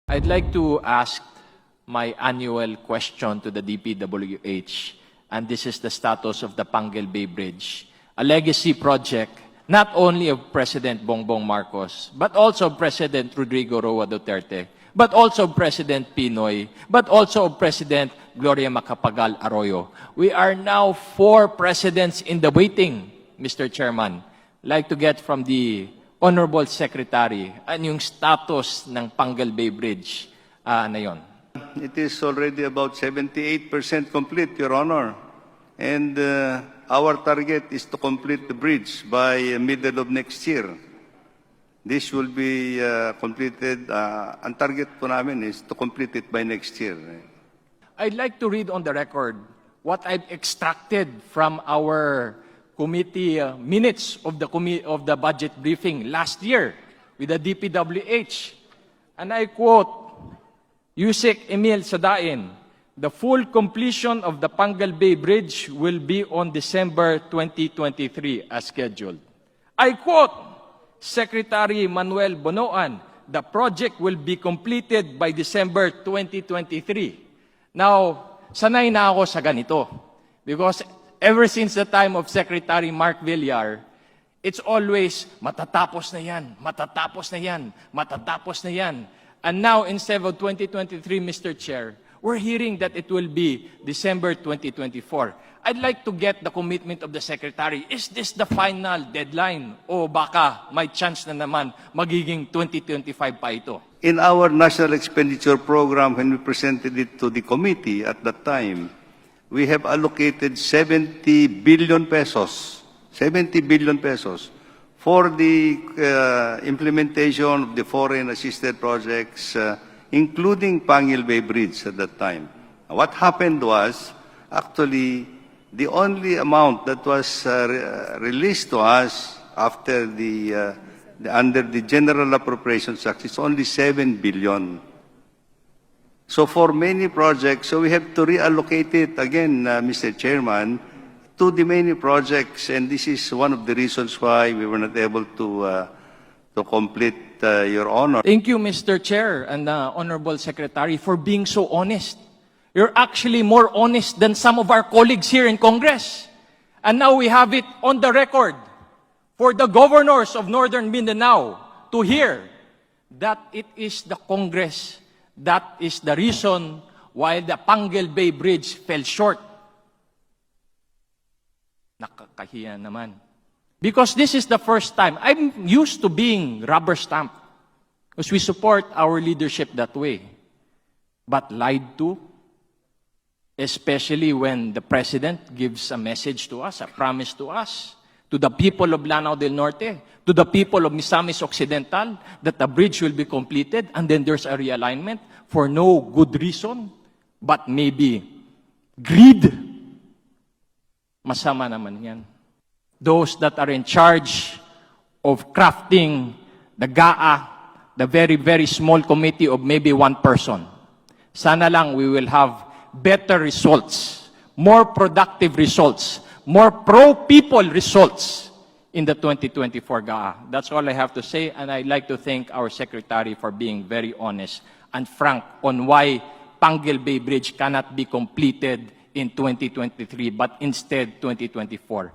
I'd like to ask my annual question to the dpwh, and this is the status of the Panguil Bay Bridge, a legacy project not only of President Bongbong Marcos, but also of President Rodrigo Roa Duterte, but also of President Pinoy, but also of President Gloria Macapagal Arroyo. We are now 4 presidents in the waiting, Mr. Chairman. I'd like to get from the Honorable Secretary ano yung status ng Panguil Bay Bridge na yon. It is already about 78% complete, Your Honor. And our target is to complete the bridge by middle of next year. This will be completed. Ang target po namin is to complete it by next year. I'd like to read on the record what I've extracted from our committee minutes of the budget briefing last year with the DPWH. And I quote, Yusek Emil Sadain, the full completion of the Panguil Bay Bridge will be on December 2023 as scheduled. I quote, Secretary Manuel Bonoan, the project will be completed by December 2023. Now, sanay na ako sa ganito because ever since the time of Secretary Mark Villar, it's always, matatapos na yan, matatapos na yan, matatapos na yan. And now, instead of 2023, Mr. Chair, we're hearing that it will be December 2024. I'd like to get the commitment of the Secretary. Is this the final deadline? O baka may chance na naman magiging 2025 pa ito? In our national expenditure program, when we presented it to the committee at that time, we have allocated 70 billion pesos, 70 billion pesos for the implementation of the foreign assisted projects, including Panguil Bay Bridge at that time. What happened was, actually, the only amount that was released to us after under the General Appropriations Act is only 7 billion. So for many projects, so we have to reallocate it again, Mr. Chairman, to the many projects, and this is one of the reasons why we were not able to complete, Your Honor. Thank you, Mr. Chair and Honorable Secretary, for being so honest. You're actually more honest than some of our colleagues here in Congress. And now we have it on the record for the governors of Northern Mindanao to hear that it is the Congress that is the reason why the Panguil Bay Bridge fell short. Nakakahiya naman. Because this is the first time. I'm used to being rubber stamped because we support our leadership that way. But lied to, especially when the President gives a message to us, a promise to us, to the people of Lanao del Norte, to the people of Misamis Occidental, that the bridge will be completed, and then there's a realignment for no good reason, but maybe greed. Masama naman yan. Those that are in charge of crafting the GAA, the very, very small committee of maybe 1 person. Sana lang we will have better results, more productive results, more pro-people results in the 2024 GAA. That's all I have to say, and I'd like to thank our Secretary for being very honest and frank on why Panguil Bay Bridge cannot be completed in 2023, but instead 2024.